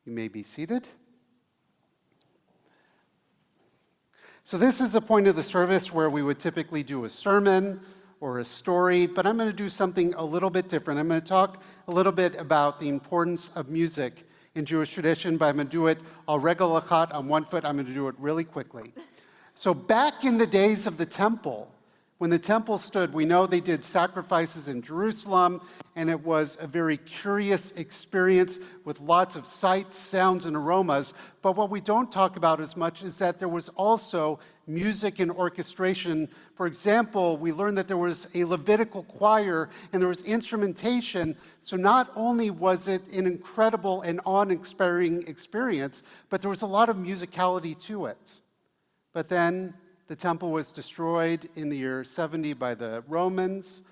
You may be seated. So this is the point of the service where we would typically do a sermon or a story, but I'm going to do something a little bit different. I'm going to talk a little bit about the importance of music in Jewish tradition, but I'm going to do it al regel achat, on one foot. I'm going to do it really quickly. So back in the days of the temple, when the temple stood, we know they did sacrifices in Jerusalem, and it was a very curious experience with lots of sights, sounds, and aromas. But what we don't talk about as much is that there was also music and orchestration. For example, we learned that there was a Levitical choir and there was instrumentation. So not only was it an incredible and awe-inspiring experience, but there was a lot of musicality to it. But then the temple was destroyed in the year 70 by the Romans,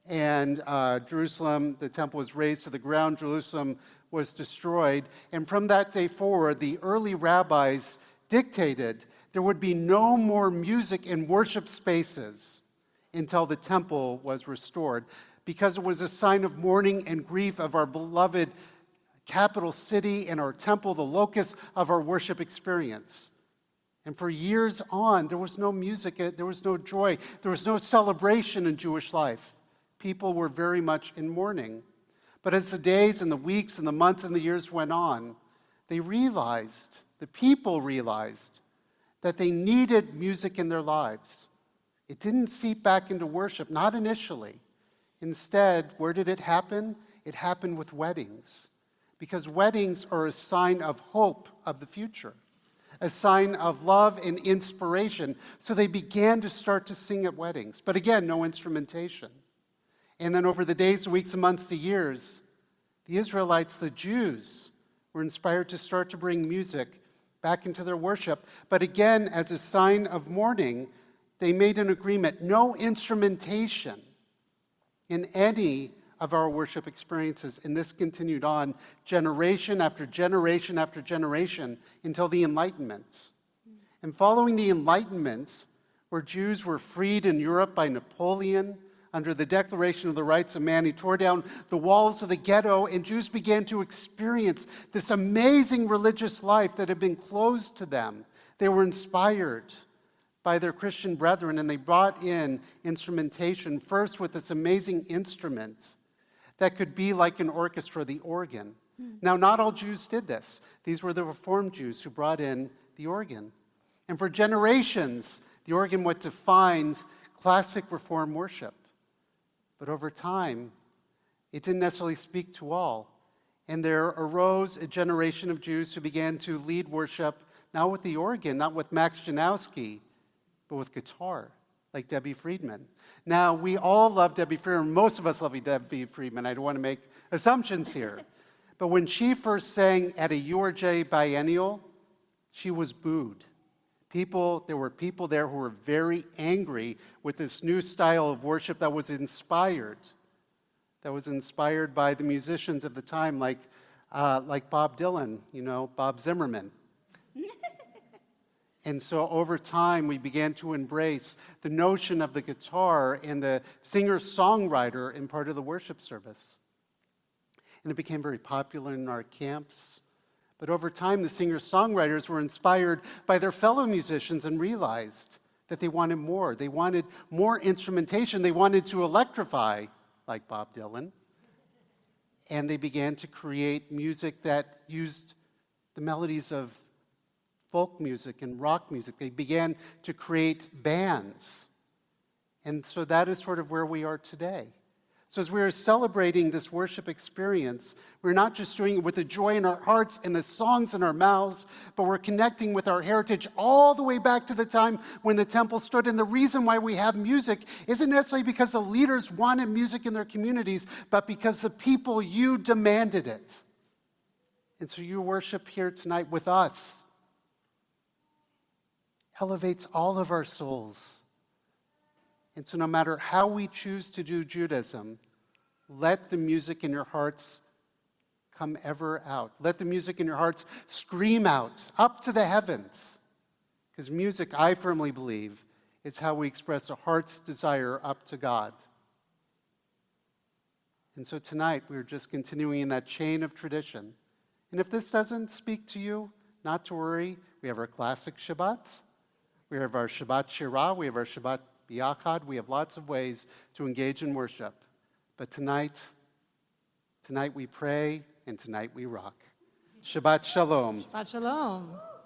and Jerusalem, the temple was razed to the ground. Jerusalem was destroyed. And from that day forward, the early rabbis dictated there would be no more music in worship spaces until the temple was restored, because it was a sign of mourning and grief of our beloved capital city and our temple, the locus of our worship experience. And for years on, there was no music, there was no joy, there was no celebration in Jewish life. People were very much in mourning. But as the days and the weeks and the months and the years went on, they realized, the people realized, that they needed music in their lives. It didn't seep back into worship, not initially. Instead, where did it happen? It happened with weddings, because weddings are a sign of hope of the future, a sign of love and inspiration. So they began to start to sing at weddings. But again, no instrumentation. And then over the days, weeks, and months to years, the Israelites, the Jews, were inspired to start to bring music back into their worship. But again, as a sign of mourning, they made an agreement: no instrumentation in any of our worship experiences. And this continued on generation after generation after generation until the Enlightenment. And following the Enlightenment, where Jews were freed in Europe by Napoleon under the Declaration of the Rights of Man, he tore down the walls of the ghetto, and Jews began to experience this amazing religious life that had been closed to them. They were inspired by their Christian brethren, and they brought in instrumentation, first with this amazing instrument that could be like an orchestra, the organ. Now, not all Jews did this. These were the Reformed Jews who brought in the organ. And for generations, the organ what defined classic Reformed worship. But over time, it didn't necessarily speak to all. And there arose a generation of Jews who began to lead worship, not with the organ, not with Max Janowski, but with guitar, like Debbie Friedman. Now, we all love Debbie Friedman. Most of us love Debbie Friedman. I don't want to make assumptions here. But when she first sang at a URJ biennial, she was booed. There were people there who were very angry with this new style of worship that was inspired by the musicians of the time, like Bob Dylan, Bob Zimmerman. And so over time, we began to embrace the notion of the guitar and the singer-songwriter in part of the worship service. And it became very popular in our camps. But over time, the singer-songwriters were inspired by their fellow musicians and realized that they wanted more. They wanted more instrumentation. They wanted to electrify, like Bob Dylan. And they began to create music that used the melodies of folk music and rock music. They began to create bands. And so that is sort of where we are today. So as we are celebrating this worship experience, we're not just doing it with the joy in our hearts and the songs in our mouths, but we're connecting with our heritage all the way back to the time when the temple stood. And the reason why we have music isn't necessarily because the leaders wanted music in their communities, but because the people, you demanded it. And so your worship here tonight with us elevates all of our souls. And so no matter how we choose to do Judaism, let the music in your hearts come ever out. Let the music in your hearts scream out, up to the heavens. Because music, I firmly believe, is how we express a heart's desire up to God. And so tonight, we're just continuing in that chain of tradition. And if this doesn't speak to you, not to worry. We have our classic Shabbats. We have our Shabbat Shirah. We have our Shabbat Biyachad. We have lots of ways to engage in worship. But tonight we pray, and tonight we rock. Shabbat Shalom. Shabbat Shalom.